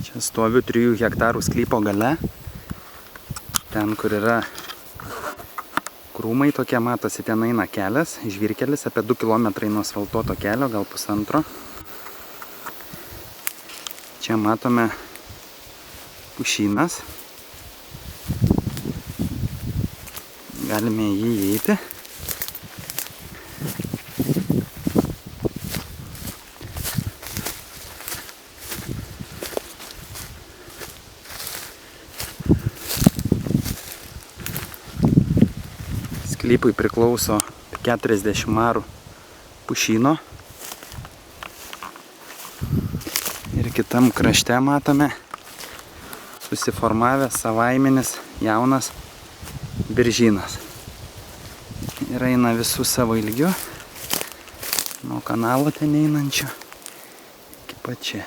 Čia stoviu 3 hektarų sklypo gale. Ten, kur yra krūmai tokie, matosi, ten eina kelias, žvyrkelis, apie 2 km nuo asfaltuoto kelio, gal 1,5. Čia matome pušynas. Galime į jį įeiti. Sklypui priklauso 40 arų pušyno. Ir kitam krašte matome susiformavęs savaiminis jaunas beržynas. Ir eina visų savo ilgiu, nuo kanalo ten einančio iki pat čia.